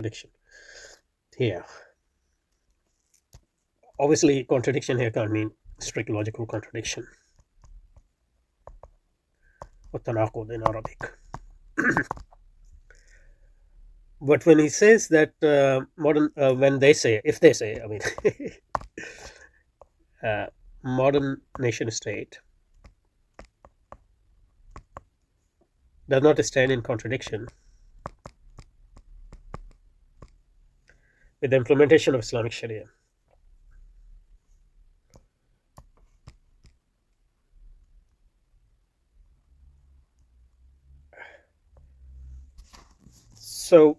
contradiction here. Obviously, contradiction here can't mean strict logical contradiction or tanaqud in Arabic. But when he says that if they say, I mean, modern nation state does not stand in contradiction with the implementation of Islamic Sharia. So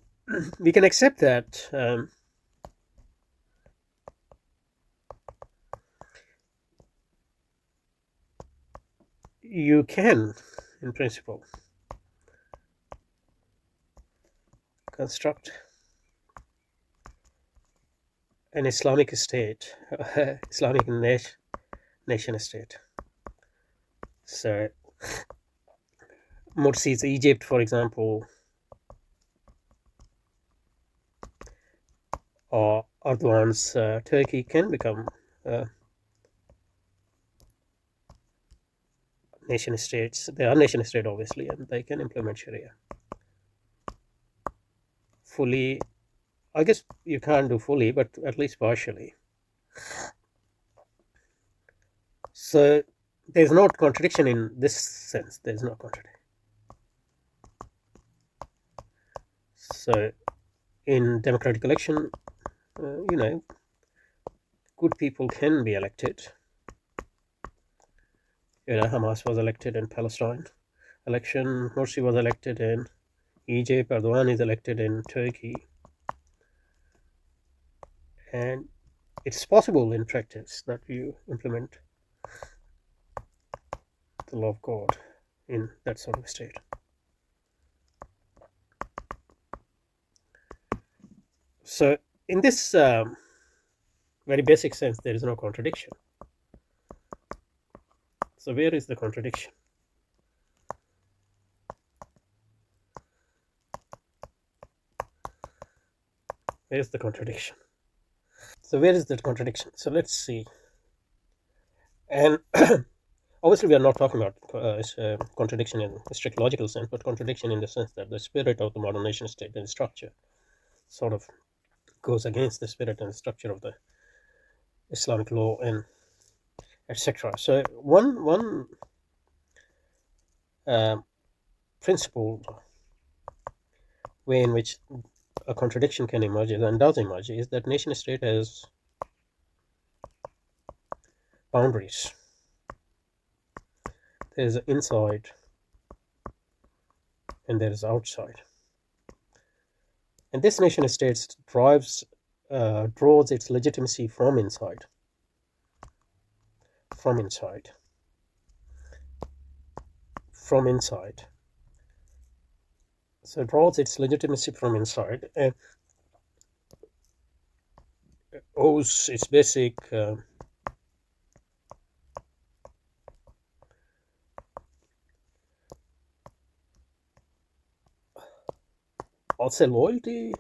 we can accept that you can, in principle, construct an Islamic state, Islamic nation state. So Morsi's Egypt, for example, or Erdogan's Turkey can become nation states. They are nation state, obviously, and they can implement Sharia fully. I guess you can't do fully, but at least partially. So there's no contradiction in this sense. There's no contradiction. So in democratic election, good people can be elected. Hamas was elected in Palestine election. Morsi was elected in Egypt. Erdogan is elected in Turkey. And it's possible in practice that you implement the law of God in that sort of state. So in this very basic sense, there is no contradiction. So where is the contradiction? Where's the contradiction? So where is that contradiction? So let's see. And obviously, we are not talking about contradiction in a strict logical sense, but contradiction in the sense that the spirit of the modern nation state and structure sort of goes against the spirit and structure of the Islamic law and etc. So one principled way in which a contradiction can emerge and does emerge is that nation state has boundaries. There's inside and there is outside. And this nation state draws its legitimacy from inside. From inside. So it draws its legitimacy from inside and owes its basic I'll say loyalty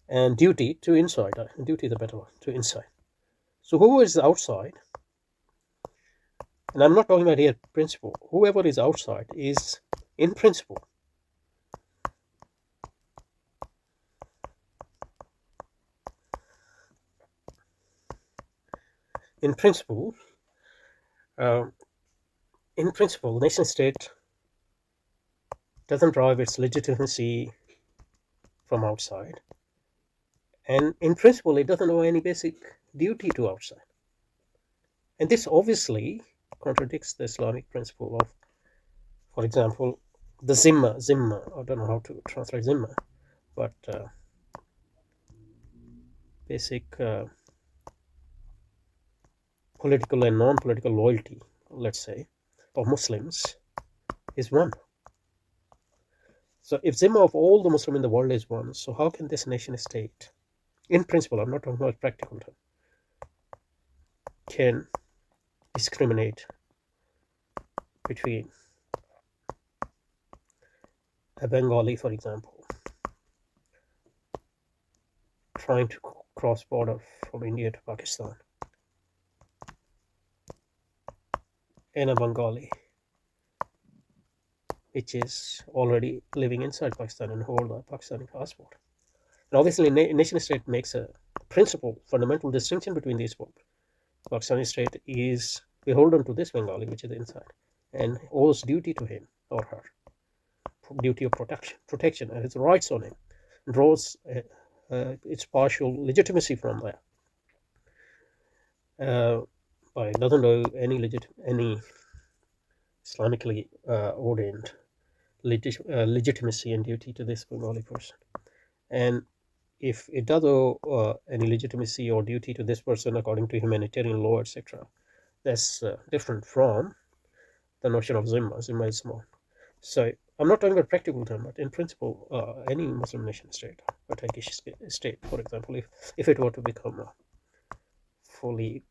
and duty to inside. Duty is a better one, to inside. So whoever is outside, and I'm not talking about here principle, whoever is outside is in principle nation state doesn't drive its legitimacy from outside, and in principle it doesn't owe any basic duty to outside. And this obviously contradicts the Islamic principle of, for example, the zimma. I don't know how to translate zimma, but basic political and non-political loyalty, let's say, of Muslims is one. So if zimma of all the Muslims in the world is one, so how can this nation state, in principle, I'm not talking about practical term, can discriminate between a Bengali, for example, trying to cross border from India to Pakistan in a Bengali which is already living inside Pakistan and hold a Pakistani passport. And obviously, nation state makes a principle, fundamental distinction between these both. Pakistani state is beholden to this Bengali, which is inside, and owes duty to him or her, duty of protection, and its rights on him, draws its partial legitimacy from that. But it doesn't owe any Islamically ordained legitimacy and duty to this Bengali person. And if it does owe any legitimacy or duty to this person according to humanitarian law, etc., that's different from the notion of Zimma. Zimma is small. So I'm not talking about practical term, but in principle, any Muslim nation state, or Turkish state, for example, if it were to become a fully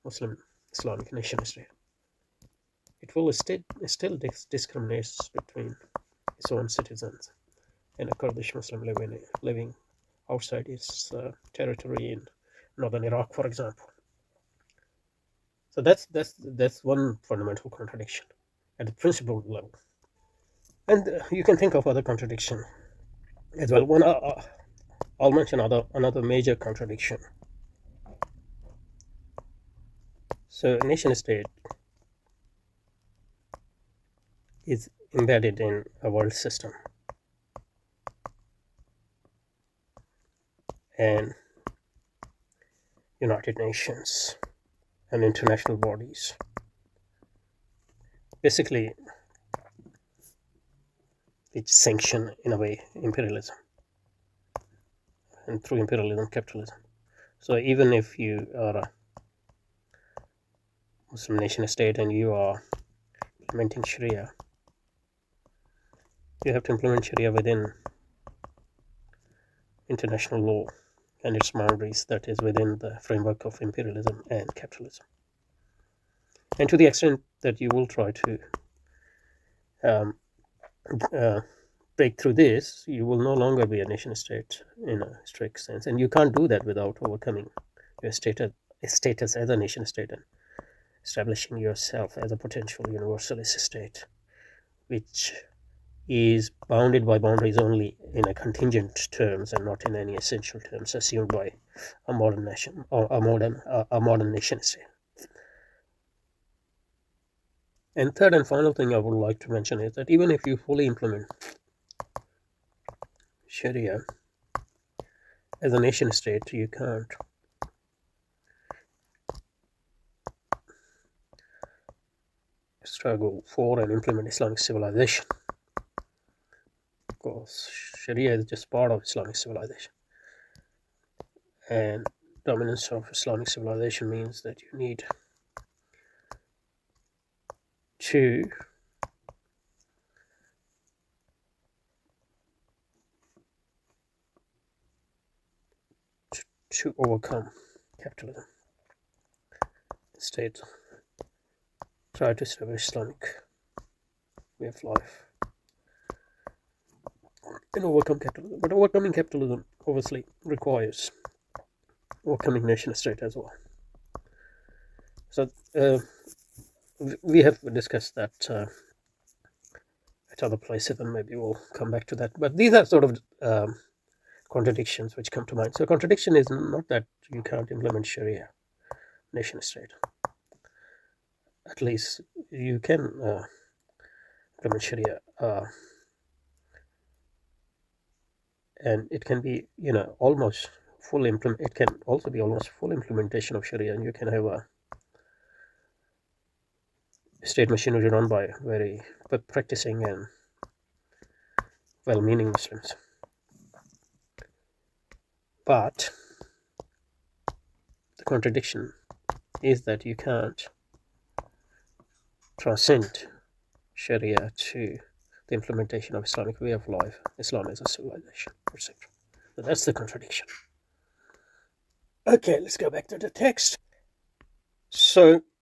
Muslim Islamic nation state, it will still discriminate between its own citizens and a Kurdish Muslim living outside its territory in northern Iraq, for example. So that's one fundamental contradiction at the principle level. And you can think of other contradiction as well. One, I'll mention another major contradiction. So nation state is embedded in a world system, and United Nations and international bodies basically which sanction in a way imperialism, and through imperialism capitalism. So even if you are a Muslim nation state and you are implementing Sharia, you have to implement Sharia within international law and its boundaries, that is within the framework of imperialism and capitalism. And to the extent that you will try to break through this, you will no longer be a nation state in a strict sense, and you can't do that without overcoming your status as a nation state and establishing yourself as a potential universalist state, which is bounded by boundaries only in a contingent terms and not in any essential terms assumed by a modern nation or a modern nation state. And third and final thing I would like to mention is that even if you fully implement Sharia as a nation state, you can't struggle for and implement Islamic civilization, because Sharia is just part of Islamic civilization, and dominance of Islamic civilization means that you need to overcome capitalism. State try to establish Islamic way of life and overcome capitalism. But overcoming capitalism obviously requires overcoming nation state as well. So we have discussed that at other places, and maybe we'll come back to that. But these are sort of contradictions which come to mind. So contradiction is not that you can't implement Sharia nation state. At least you can implement Sharia, and it can be almost full implement. It can also be almost full implementation of Sharia, and you can have a state machinery run by very practicing and well-meaning Muslims. But the contradiction is that you can't transcend Sharia to the implementation of Islamic way of life, Islam as a civilization, etc. So that's the contradiction. Okay, let's go back to the text. So